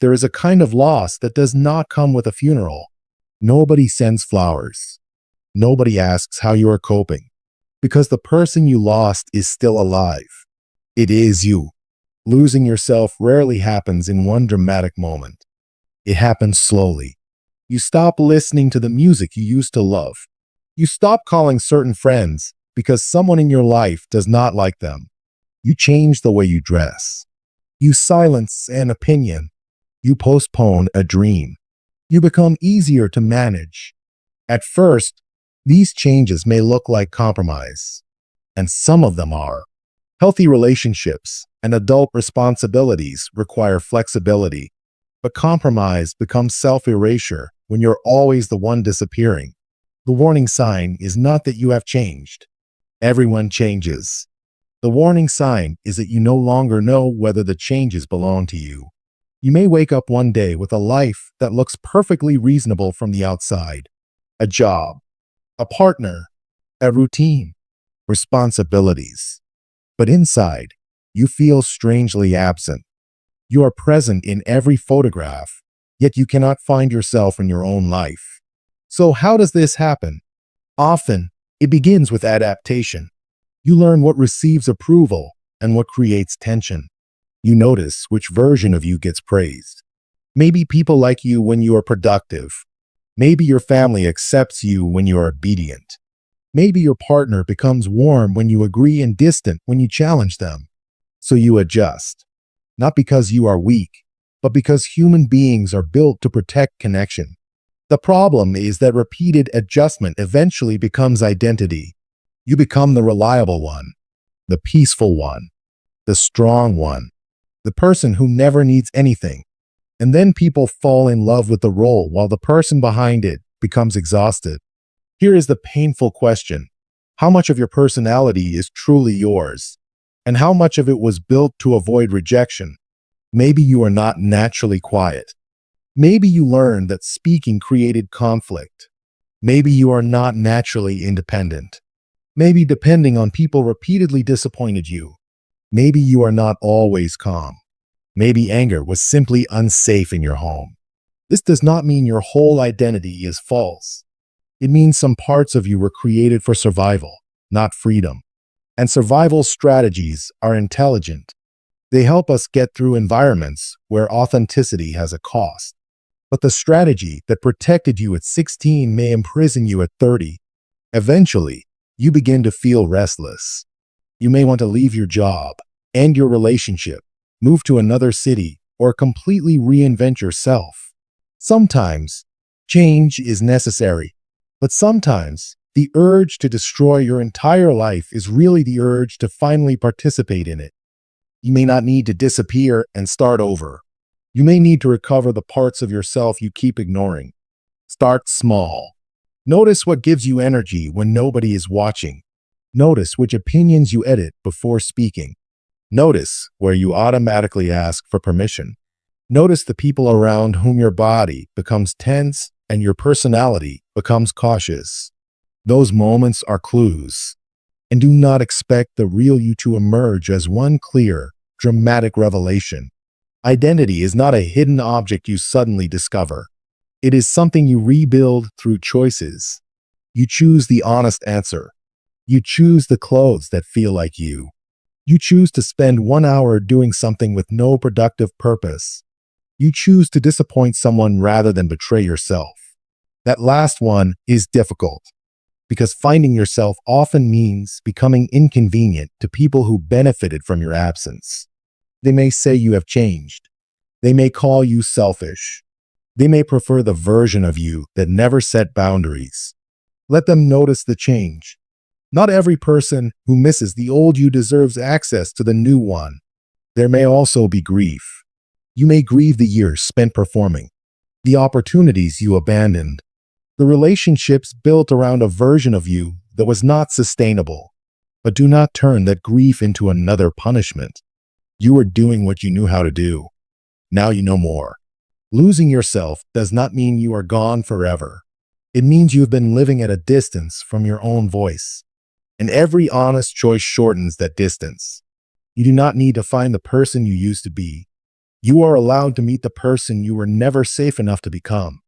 there is a kind of loss that does not come with a funeral. Nobody sends flowers. Nobody asks how you are coping, because the person you lost is still alive. It is you. Losing yourself rarely happens in one dramatic moment. It happens slowly. You stop listening to the music you used to love. You stop calling certain friends because someone in your life does not like them. You change the way you dress. You silence an opinion. You postpone a dream. You become easier to manage. At first, these changes may look like compromise, and some of them are. Healthy relationships and adult responsibilities require flexibility, but compromise becomes self-erasure when you're always the one disappearing. The warning sign is not that you have changed. Everyone changes. The warning sign is that you no longer know whether the changes belong to you. You may wake up one day with a life that looks perfectly reasonable from the outside. A job, a partner, a routine, responsibilities. But inside, you feel strangely absent. You are present in every photograph, yet you cannot find yourself in your own life. So how does this happen? Often, it begins with adaptation. You learn what receives approval and what creates tension. You notice which version of you gets praised. Maybe people like you when you are productive. Maybe your family accepts you when you are obedient. Maybe your partner becomes warm when you agree and distant when you challenge them. So you adjust. Not because you are weak, but because human beings are built to protect connection. The problem is that repeated adjustment eventually becomes identity. You become the reliable one, the peaceful one, the strong one, the person who never needs anything. And then people fall in love with the role while the person behind it becomes exhausted. Here is the painful question. How much of your personality is truly yours? And how much of it was built to avoid rejection? Maybe you are not naturally quiet. Maybe you learned that speaking created conflict. Maybe you are not naturally independent. Maybe depending on people repeatedly disappointed you. Maybe you are not always calm. Maybe anger was simply unsafe in your home. This does not mean your whole identity is false. It means some parts of you were created for survival, not freedom. And survival strategies are intelligent. They help us get through environments where authenticity has a cost. But the strategy that protected you at 16 may imprison you at 30. Eventually, you begin to feel restless. You may want to leave your job, end your relationship, move to another city, or completely reinvent yourself. Sometimes, change is necessary, but sometimes the urge to destroy your entire life is really the urge to finally participate in it. You may not need to disappear and start over. You may need to recover the parts of yourself you keep ignoring. Start small. Notice what gives you energy when nobody is watching. Notice which opinions you edit before speaking. Notice where you automatically ask for permission. Notice the people around whom your body becomes tense and your personality becomes cautious. Those moments are clues. And do not expect the real you to emerge as one clear, dramatic revelation. Identity is not a hidden object you suddenly discover. It is something you rebuild through choices. You choose the honest answer. You choose the clothes that feel like you. You choose to spend 1 hour doing something with no productive purpose. You choose to disappoint someone rather than betray yourself. That last one is difficult, because finding yourself often means becoming inconvenient to people who benefited from your absence. They may say you have changed. They may call you selfish. They may prefer the version of you that never set boundaries. Let them notice the change. Not every person who misses the old you deserves access to the new one. There may also be grief. You may grieve the years spent performing, the opportunities you abandoned, the relationships built around a version of you that was not sustainable. But do not turn that grief into another punishment. You were doing what you knew how to do. Now you know more. Losing yourself does not mean you are gone forever. It means you have been living at a distance from your own voice. And every honest choice shortens that distance. You do not need to find the person you used to be. You are allowed to meet the person you were never safe enough to become.